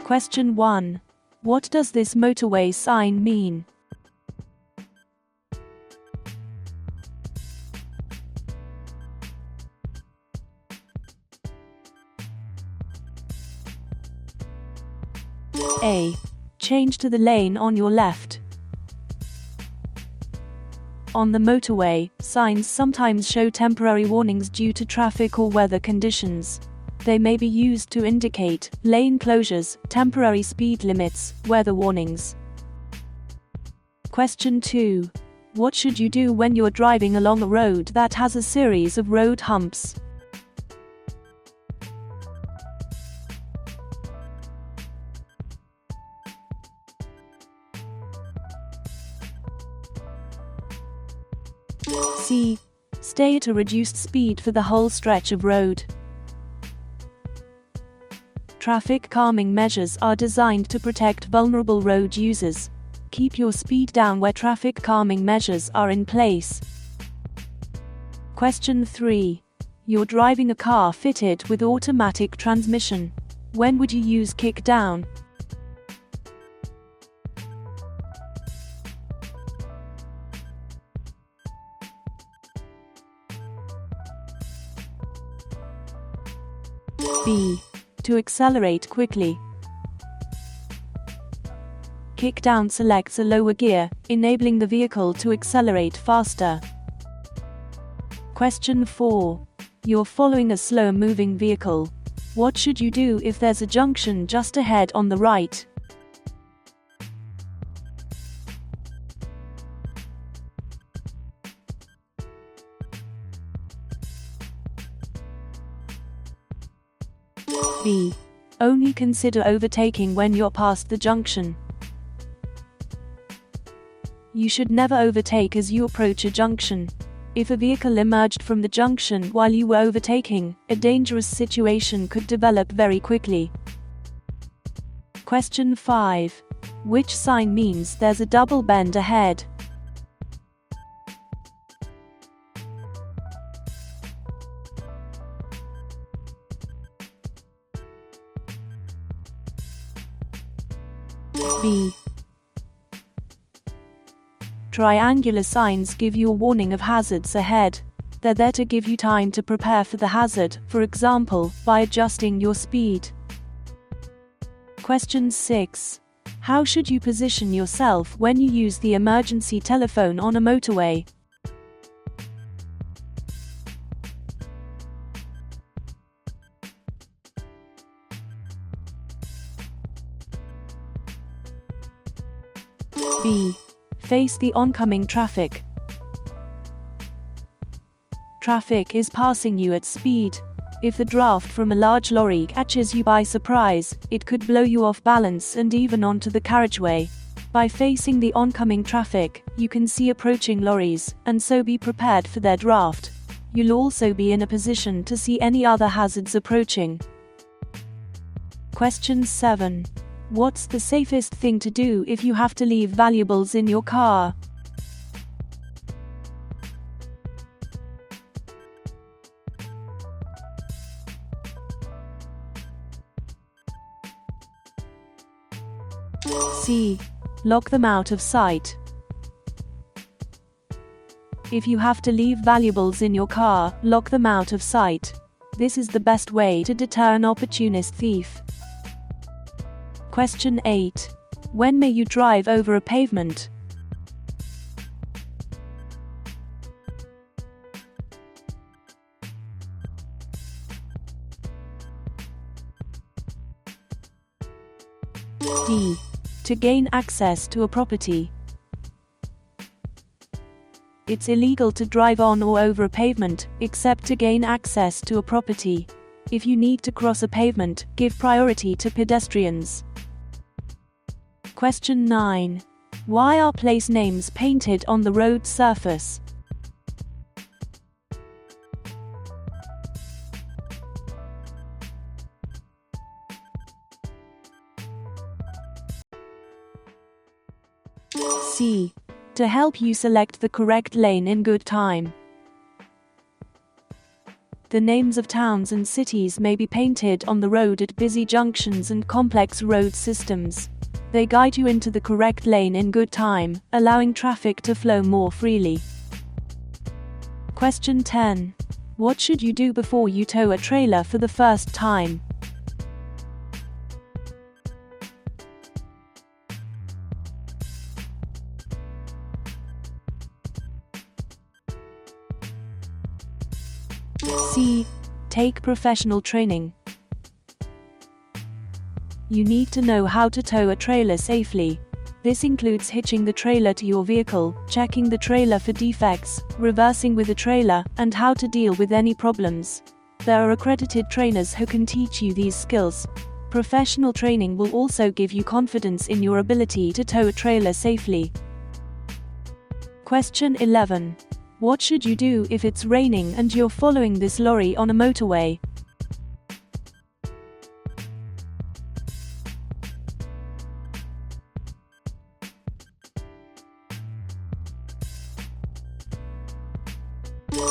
Question 1. What does this motorway sign mean? A. Change to the lane on your left. On the motorway, signs sometimes show temporary warnings due to traffic or weather conditions. They may be used to indicate lane closures, temporary speed limits, weather warnings. Question 2. What should you do when you're driving along a road that has a series of road humps? C. Stay at a reduced speed for the whole stretch of road. Traffic calming measures are designed to protect vulnerable road users. Keep your speed down where traffic calming measures are in place. Question 3. You're driving a car fitted with automatic transmission. When would you use kick down? B. To accelerate quickly. Kick down selects a lower gear, enabling the vehicle to accelerate faster. Question 4. You're following a slow-moving vehicle. What should you do if there's a junction just ahead on the right? B. Only consider overtaking when you're past the junction. You should never overtake as you approach a junction. If a vehicle emerged from the junction while you were overtaking, a dangerous situation could develop very quickly. Question 5. Which sign means there's a double bend ahead? B. Triangular signs give you a warning of hazards ahead. They're there to give you time to prepare for the hazard, for example, by adjusting your speed. Question 6. How should you position yourself when you use the emergency telephone on a motorway? B. Face the oncoming traffic. Traffic is passing you at speed. If the draft from a large lorry catches you by surprise, it could blow you off balance and even onto the carriageway. By facing the oncoming traffic, you can see approaching lorries, and so be prepared for their draft. You'll also be in a position to see any other hazards approaching. Question 7. What's the safest thing to do if you have to leave valuables in your car? C. Lock them out of sight. If you have to leave valuables in your car, lock them out of sight. This is the best way to deter an opportunist thief. Question 8. When may you drive over a pavement? D. To gain access to a property. It's illegal to drive on or over a pavement, except to gain access to a property. If you need to cross a pavement, give priority to pedestrians. Question 9. Why are place names painted on the road surface? C. To help you select the correct lane in good time. The names of towns and cities may be painted on the road at busy junctions and complex road systems. They guide you into the correct lane in good time, allowing traffic to flow more freely. Question 10. What should you do before you tow a trailer for the first time? C. Take professional training. You need to know how to tow a trailer safely. This includes hitching the trailer to your vehicle, checking the trailer for defects, reversing with the trailer, and how to deal with any problems. There are accredited trainers who can teach you these skills. Professional training will also give you confidence in your ability to tow a trailer safely. Question 11. What should you do if it's raining and you're following this lorry on a motorway?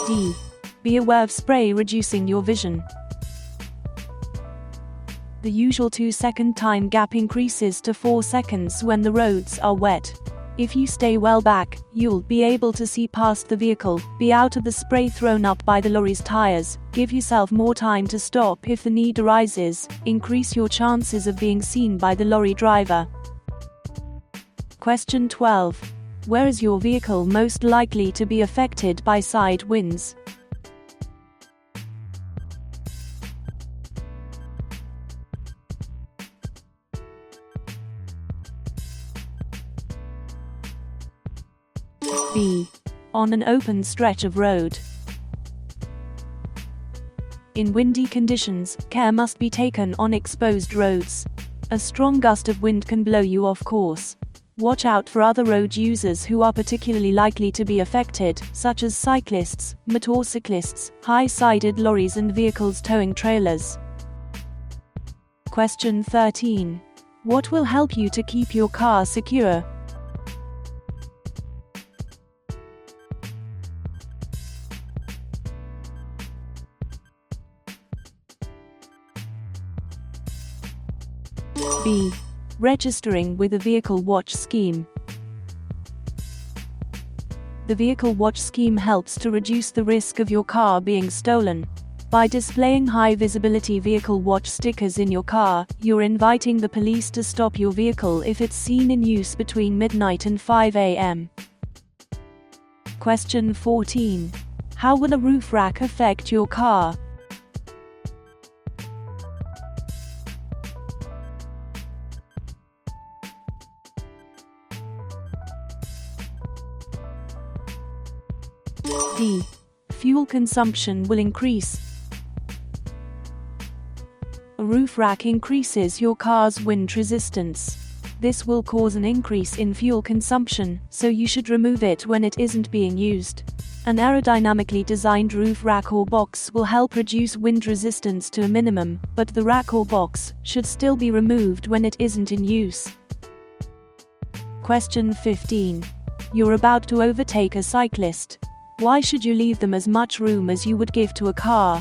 D. Be aware of spray reducing your vision. The usual 2-second time gap increases to 4 seconds when the roads are wet. If you stay well back, you'll be able to see past the vehicle, be out of the spray thrown up by the lorry's tires, give yourself more time to stop if the need arises, increase your chances of being seen by the lorry driver. Question 12. Where is your vehicle most likely to be affected by side winds? B. On an open stretch of road. In windy conditions, care must be taken on exposed roads. A strong gust of wind can blow you off course. Watch out for other road users who are particularly likely to be affected, such as cyclists, motorcyclists, high-sided lorries and vehicles towing trailers. Question 13. What will help you to keep your car secure? B. Registering with a vehicle watch scheme. The vehicle watch scheme helps to reduce the risk of your car being stolen. By displaying high-visibility vehicle watch stickers in your car, you're inviting the police to stop your vehicle if it's seen in use between midnight and 5 a.m. Question 14. How will a roof rack affect your car? D. Fuel consumption will increase. A roof rack increases your car's wind resistance. This will cause an increase in fuel consumption, so you should remove it when it isn't being used. An aerodynamically designed roof rack or box will help reduce wind resistance to a minimum, but the rack or box should still be removed when it isn't in use. Question 15. You're about to overtake a cyclist. Why should you leave them as much room as you would give to a car?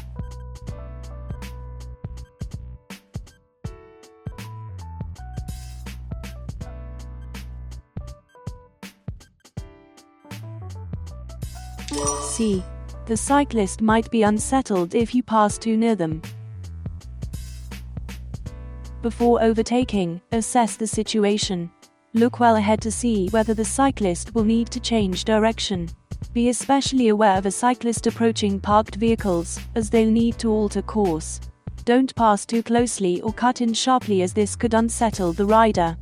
C. The cyclist might be unsettled if you pass too near them. Before overtaking, assess the situation. Look well ahead to see whether the cyclist will need to change direction. Be especially aware of a cyclist approaching parked vehicles, as they'll need to alter course. Don't pass too closely or cut in sharply, as this could unsettle the rider.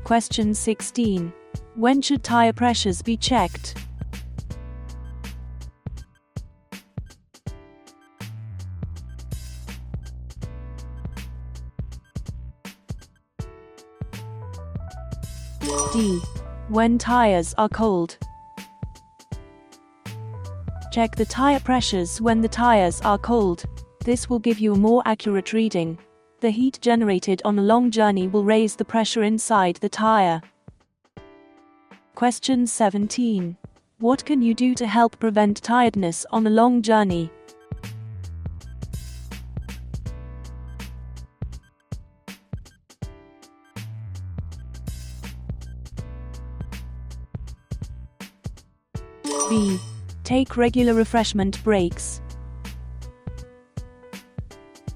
Question 16. When should tire pressures be checked? D. When tires are cold. Check the tire pressures when the tires are cold. This will give you a more accurate reading. The heat generated on a long journey will raise the pressure inside the tire. Question 17. What can you do to help prevent tiredness on a long journey? Take regular refreshment breaks.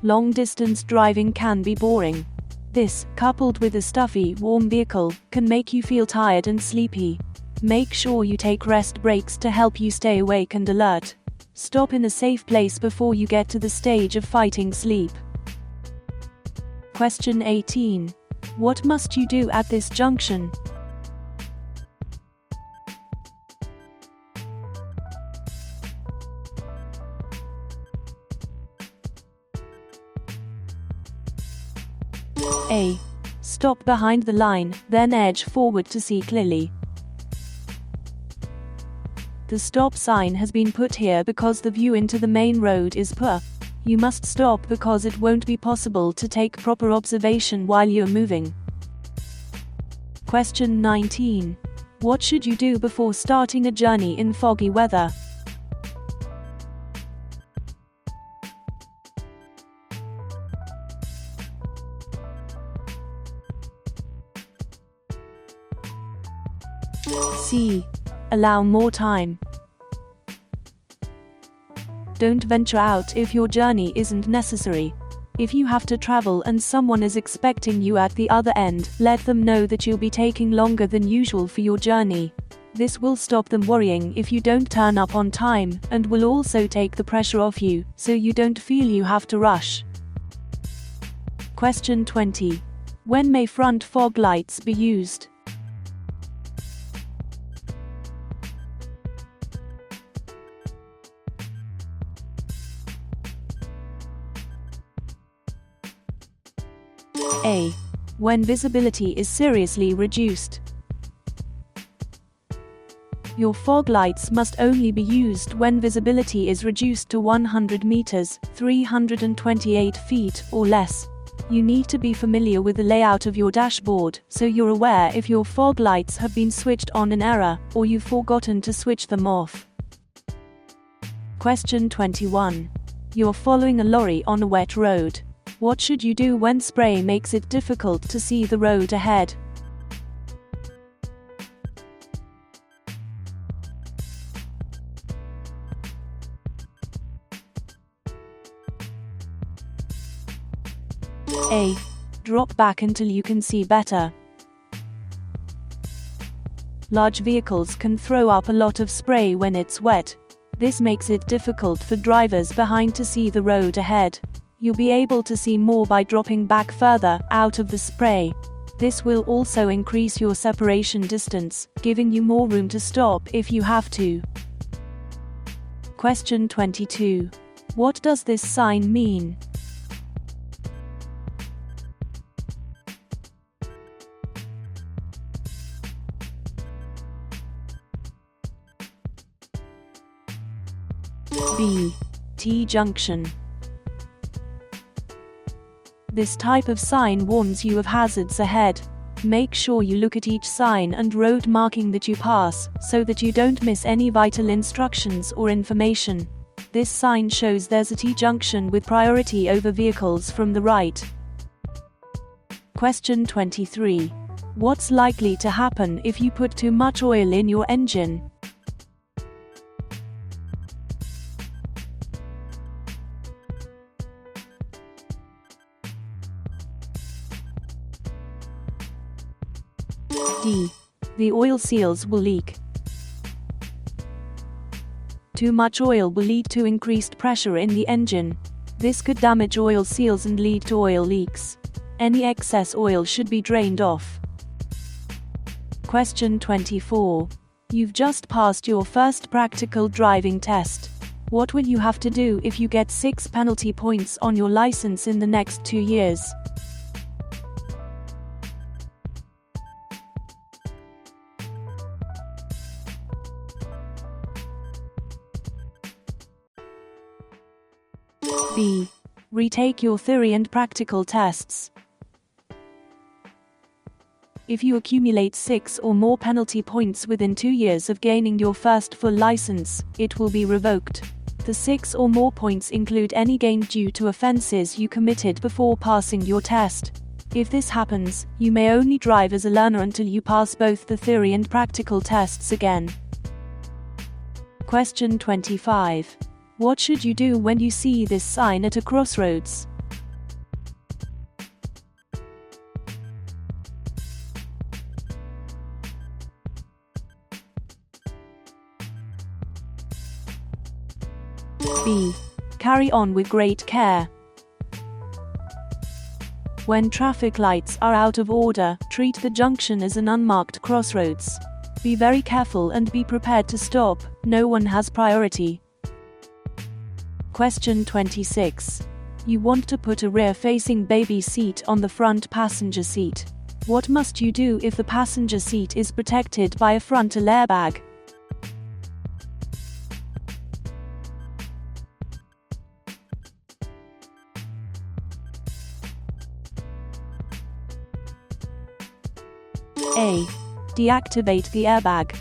Long-distance driving can be boring. This, coupled with a stuffy, warm vehicle, can make you feel tired and sleepy. Make sure you take rest breaks to help you stay awake and alert. Stop in a safe place before you get to the stage of fighting sleep. Question 18. What must you do at this junction? A. Stop behind the line, then edge forward to see clearly. The stop sign has been put here because the view into the main road is poor. You must stop because it won't be possible to take proper observation while you're moving. Question 19. What should you do before starting a journey in foggy weather? C. Allow more time. Don't venture out if your journey isn't necessary. If you have to travel and someone is expecting you at the other end, let them know that you'll be taking longer than usual for your journey. This will stop them worrying if you don't turn up on time, and will also take the pressure off you, so you don't feel you have to rush. Question 20. When may front fog lights be used? A. When visibility is seriously reduced. Your fog lights must only be used when visibility is reduced to 100 meters, 328 feet, or less. You need to be familiar with the layout of your dashboard, so you're aware if your fog lights have been switched on in error, or you've forgotten to switch them off. Question 21. You're following a lorry on a wet road. What should you do when spray makes it difficult to see the road ahead? A. Drop back until you can see better. Large vehicles can throw up a lot of spray when it's wet. This makes it difficult for drivers behind to see the road ahead. You'll be able to see more by dropping back further, out of the spray. This will also increase your separation distance, giving you more room to stop if you have to. Question 22. What does this sign mean? B. T-junction. This type of sign warns you of hazards ahead. Make sure you look at each sign and road marking that you pass, so that you don't miss any vital instructions or information. This sign shows there's a T-junction with priority over vehicles from the right. Question 23. What's likely to happen if you put too much oil in your engine? D. The oil seals will leak. Too much oil will lead to increased pressure in the engine. This could damage oil seals and lead to oil leaks. Any excess oil should be drained off. Question 24. You've just passed your first practical driving test. What will you have to do if you get 6 penalty points on your license in the next 2 years? B. Retake your theory and practical tests. If you accumulate 6 or more penalty points within 2 years of gaining your first full license, it will be revoked. The 6 or more points include any gained due to offenses you committed before passing your test. If this happens, you may only drive as a learner until you pass both the theory and practical tests again. Question 25. What should you do when you see this sign at a crossroads? B. Carry on with great care. When traffic lights are out of order, treat the junction as an unmarked crossroads. Be very careful and be prepared to stop, no one has priority. Question 26. You want to put a rear-facing baby seat on the front passenger seat. What must you do if the passenger seat is protected by a frontal airbag? A. Deactivate the airbag.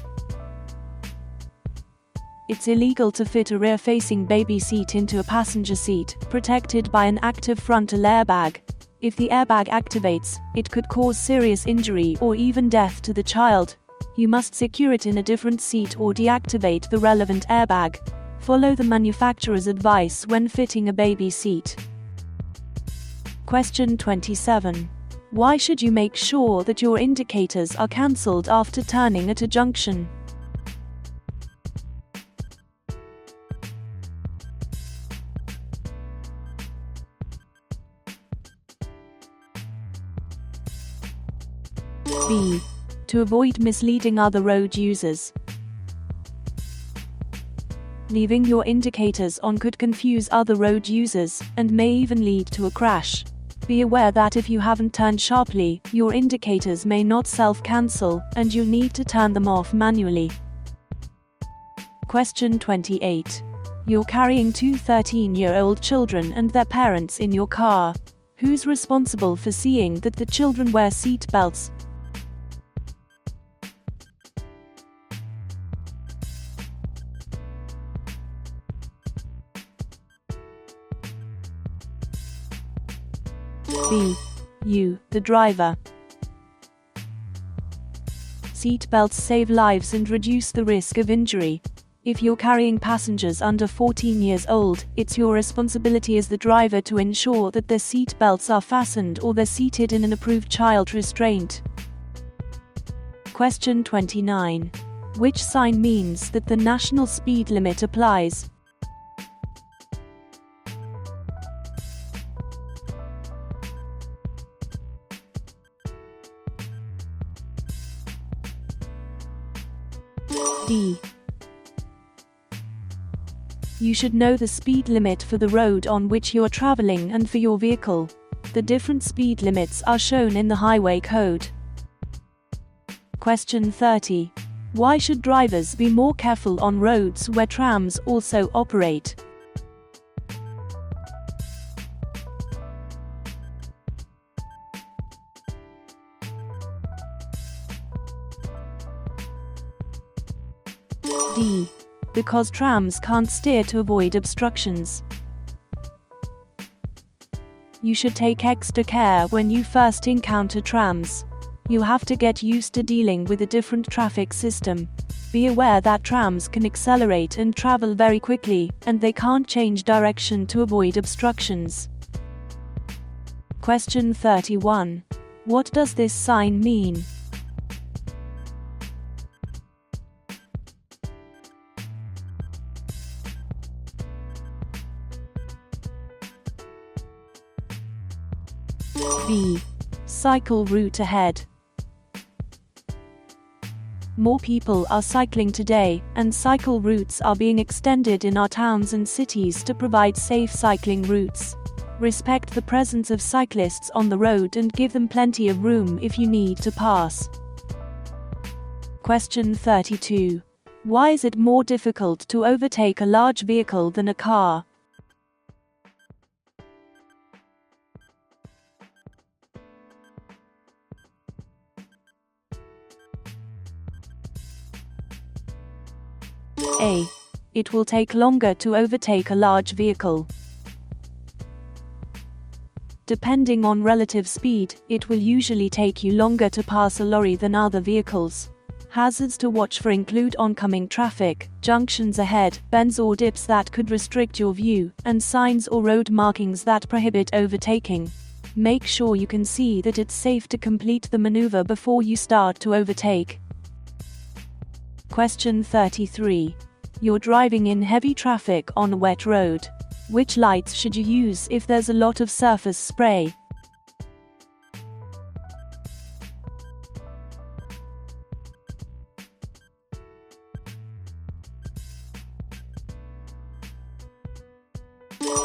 It's illegal to fit a rear-facing baby seat into a passenger seat, protected by an active frontal airbag. If the airbag activates, it could cause serious injury or even death to the child. You must secure it in a different seat or deactivate the relevant airbag. Follow the manufacturer's advice when fitting a baby seat. Question 27. Why should you make sure that your indicators are cancelled after turning at a junction? B. To avoid misleading other road users. Leaving your indicators on could confuse other road users, and may even lead to a crash. Be aware that if you haven't turned sharply, your indicators may not self-cancel, and you'll need to turn them off manually. Question 28. You're carrying two 13-year-old children and their parents in your car. Who's responsible for seeing that the children wear seat belts? B. You, the driver. Seat belts save lives and reduce the risk of injury. If you're carrying passengers under 14 years old, it's your responsibility as the driver to ensure that their seat belts are fastened or they're seated in an approved child restraint. Question 29. Which sign means that the national speed limit applies? D. You should know the speed limit for the road on which you are traveling and for your vehicle. The different speed limits are shown in the highway code. Question 30. Why should drivers be more careful on roads where trams also operate? D. Because trams can't steer to avoid obstructions. You should take extra care when you first encounter trams. You have to get used to dealing with a different traffic system. Be aware that trams can accelerate and travel very quickly, and they can't change direction to avoid obstructions. Question 31. What does this sign mean? B. Cycle route ahead. More people are cycling today, and cycle routes are being extended in our towns and cities to provide safe cycling routes. Respect the presence of cyclists on the road and give them plenty of room if you need to pass. Question 32. Why is it more difficult to overtake a large vehicle than a car? A. It will take longer to overtake a large vehicle. Depending on relative speed, it will usually take you longer to pass a lorry than other vehicles. Hazards to watch for include oncoming traffic, junctions ahead, bends or dips that could restrict your view, and signs or road markings that prohibit overtaking. Make sure you can see that it's safe to complete the maneuver before you start to overtake. Question 33. You're driving in heavy traffic on a wet road. Which lights should you use if there's a lot of surface spray?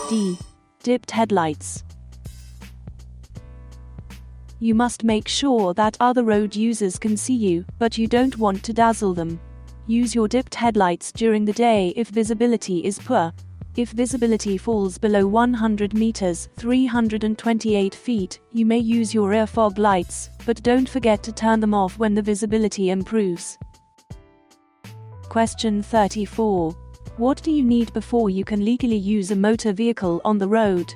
D. Dipped headlights. You must make sure that other road users can see you, but you don't want to dazzle them. Use your dipped headlights during the day if visibility is poor. If visibility falls below 100 meters, 328 feet, you may use your rear fog lights, but don't forget to turn them off when the visibility improves. Question 34. What do you need before you can legally use a motor vehicle on the road?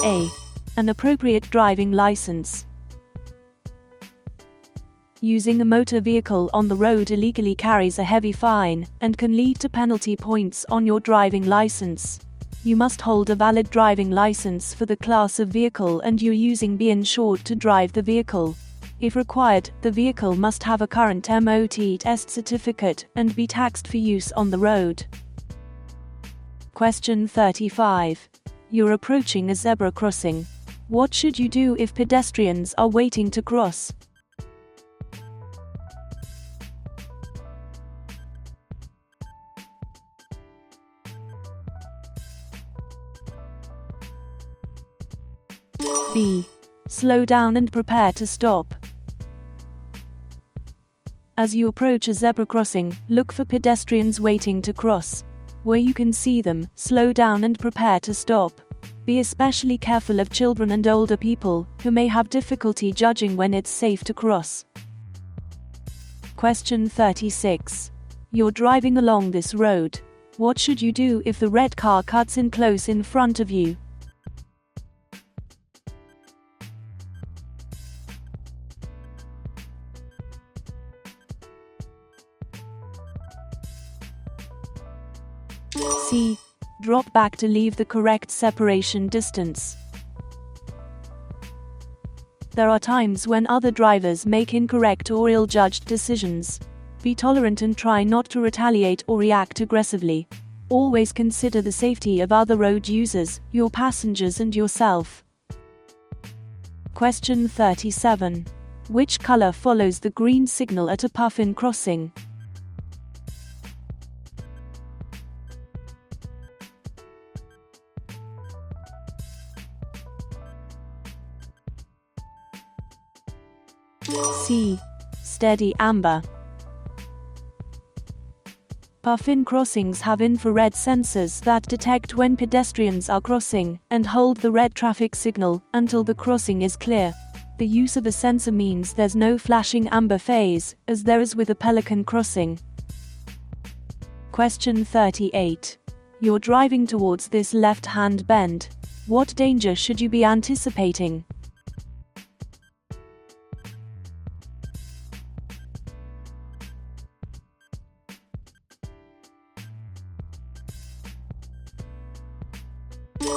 A. An appropriate driving license. Using a motor vehicle on the road illegally carries a heavy fine, and can lead to penalty points on your driving license. You must hold a valid driving license for the class of vehicle and you're using be insured to drive the vehicle. If required, the vehicle must have a current MOT test certificate and be taxed for use on the road. Question 35. You're approaching a zebra crossing. What should you do if pedestrians are waiting to cross? B. Slow down and prepare to stop. As you approach a zebra crossing, look for pedestrians waiting to cross. Where you can see them, slow down and prepare to stop. Be especially careful of children and older people, who may have difficulty judging when it's safe to cross. Question 36. You're driving along this road. What should you do if the red car cuts in close in front of you? C. Drop back to leave the correct separation distance. There are times when other drivers make incorrect or ill-judged decisions. Be tolerant and try not to retaliate or react aggressively. Always consider the safety of other road users, your passengers and yourself. Question 37. Which color follows the green signal at a puff-in crossing? C. Steady amber. Puff-in crossings have infrared sensors that detect when pedestrians are crossing, and hold the red traffic signal until the crossing is clear. The use of a sensor means there's no flashing amber phase, as there is with a pelican crossing. Question 38. You're driving towards this left-hand bend. What danger should you be anticipating?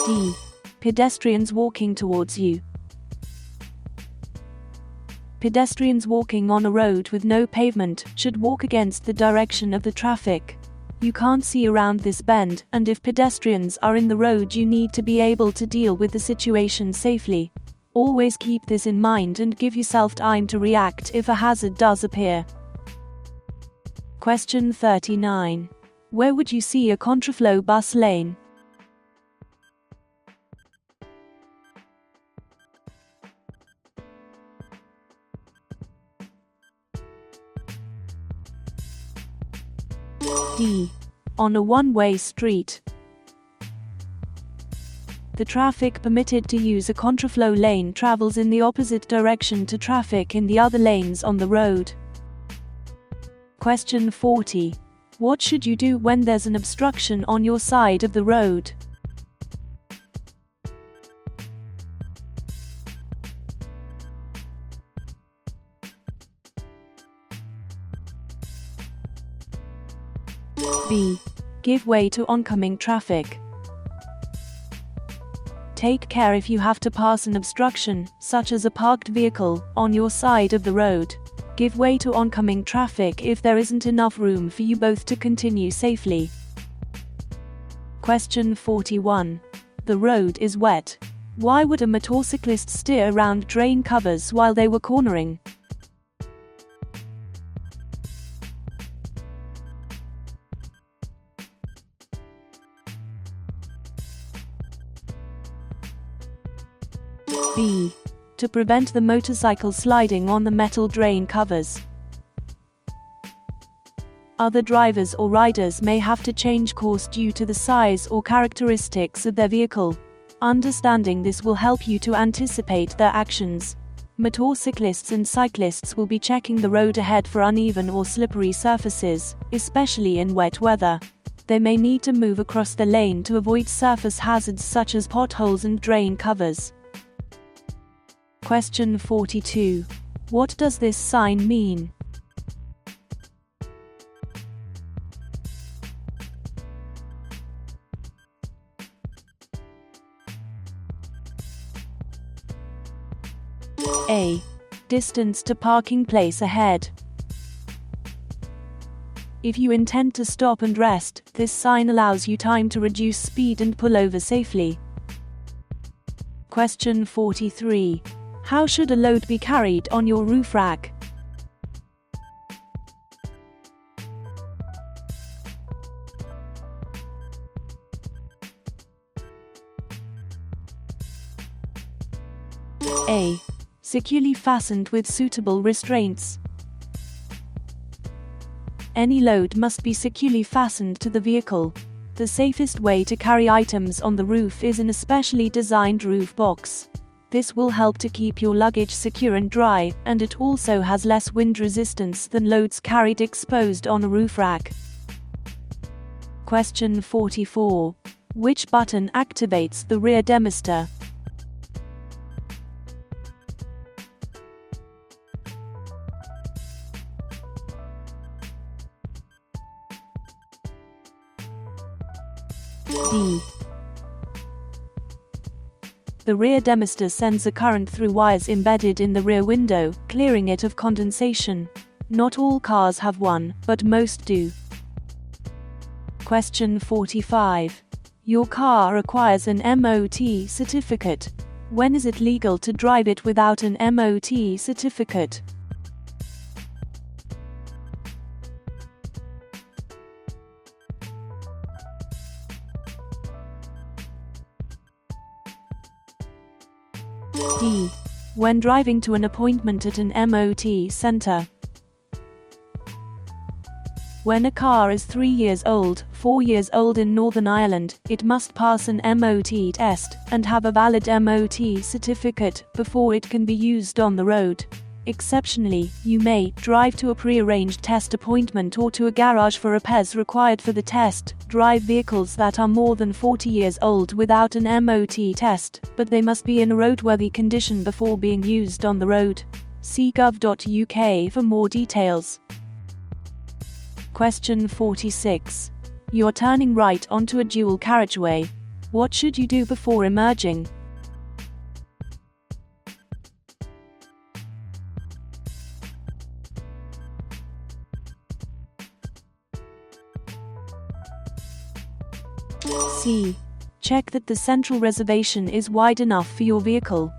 D. Pedestrians walking towards you. Pedestrians walking on a road with no pavement should walk against the direction of the traffic. You can't see around this bend, and if pedestrians are in the road, you need to be able to deal with the situation safely. Always keep this in mind and give yourself time to react if a hazard does appear. Question 39. Where would you see a contraflow bus lane? D. On a one-way street. The traffic permitted to use a contraflow lane travels in the opposite direction to traffic in the other lanes on the road. Question 40. What should you do when there's an obstruction on your side of the road? B. Give way to oncoming traffic. Take care if you have to pass an obstruction, such as a parked vehicle, on your side of the road. Give way to oncoming traffic if there isn't enough room for you both to continue safely. Question 41. The road is wet. Why would a motorcyclist steer around drain covers while they were cornering? B. To prevent the motorcycle sliding on the metal drain covers. Other drivers or riders may have to change course due to the size or characteristics of their vehicle. Understanding this will help you to anticipate their actions. Motorcyclists and cyclists will be checking the road ahead for uneven or slippery surfaces, especially in wet weather. They may need to move across the lane to avoid surface hazards such as potholes and drain covers. Question 42. What does this sign mean? A. Distance to parking place ahead. If you intend to stop and rest, this sign allows you time to reduce speed and pull over safely. Question 43. How should a load be carried on your roof rack? A. Securely fastened with suitable restraints. Any load must be securely fastened to the vehicle. The safest way to carry items on the roof is in a specially designed roof box. This will help to keep your luggage secure and dry, and it also has less wind resistance than loads carried exposed on a roof rack. Question 44. Which button activates the rear demister? D. The rear demister sends a current through wires embedded in the rear window, clearing it of condensation. Not all cars have one, but most do. Question 45. Your car requires an MOT certificate. When is it legal to drive it without an MOT certificate? D. When driving to an appointment at an MOT center. When a car is 3 years old, 4 years old in Northern Ireland, it must pass an MOT test and have a valid MOT certificate before it can be used on the road. Exceptionally, you may drive to a pre-arranged test appointment or to a garage for repairs required for the test, drive vehicles that are more than 40 years old without an MOT test, but they must be in a roadworthy condition before being used on the road. See gov.uk for more details. Question 46. You're turning right onto a dual carriageway. What should you do before emerging? C. Check that the central reservation is wide enough for your vehicle.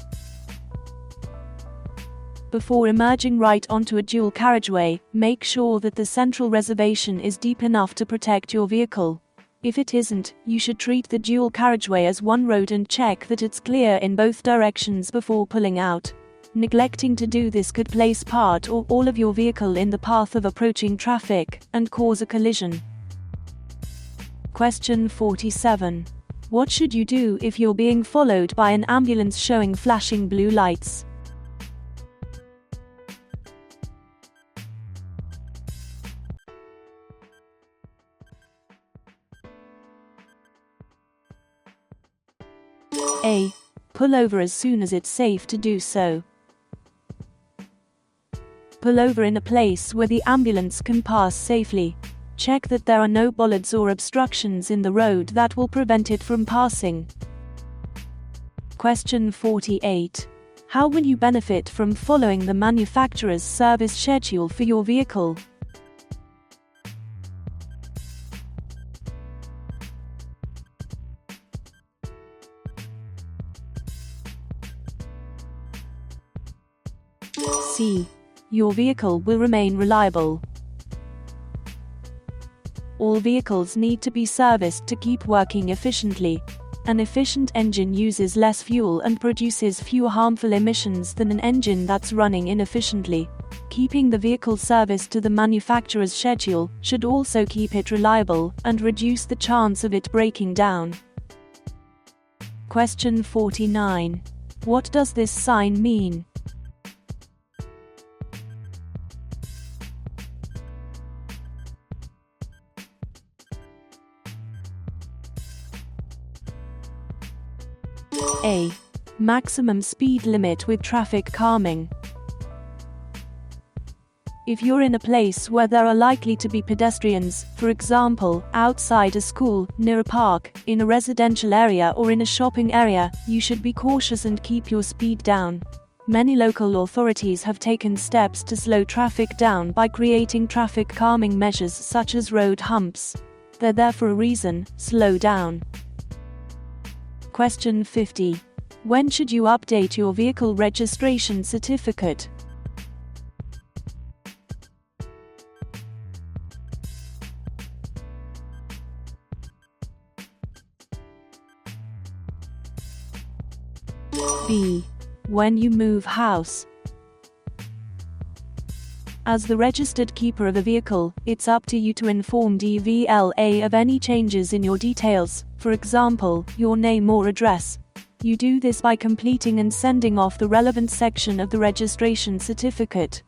Before emerging right onto a dual carriageway, make sure that the central reservation is deep enough to protect your vehicle. If it isn't, you should treat the dual carriageway as one road and check that it's clear in both directions before pulling out. Neglecting to do this could place part or all of your vehicle in the path of approaching traffic and cause a collision. Question 47. What should you do if you're being followed by an ambulance showing flashing blue lights? pull over as soon as it's safe to do so. Pull over in a place where the ambulance can pass safely. Check that there are no bollards or obstructions in the road that will prevent it from passing. Question 48. How will you benefit from following the manufacturer's service schedule for your vehicle? C. Your vehicle will remain reliable. All vehicles need to be serviced to keep working efficiently. An efficient engine uses less fuel and produces fewer harmful emissions than an engine that's running inefficiently. Keeping the vehicle serviced to the manufacturer's schedule should also keep it reliable and reduce the chance of it breaking down. Question 49. What does this sign mean? A. Maximum speed limit with traffic calming. If you're in a place where there are likely to be pedestrians, for example, outside a school, near a park, in a residential area or in a shopping area, you should be cautious and keep your speed down. Many local authorities have taken steps to slow traffic down by creating traffic calming measures such as road humps. They're there for a reason: slow down. Question 50. When should you update your vehicle registration certificate? B. When you move house. As the registered keeper of a vehicle, it's up to you to inform DVLA of any changes in your details, for example, your name or address. You do this by completing and sending off the relevant section of the registration certificate.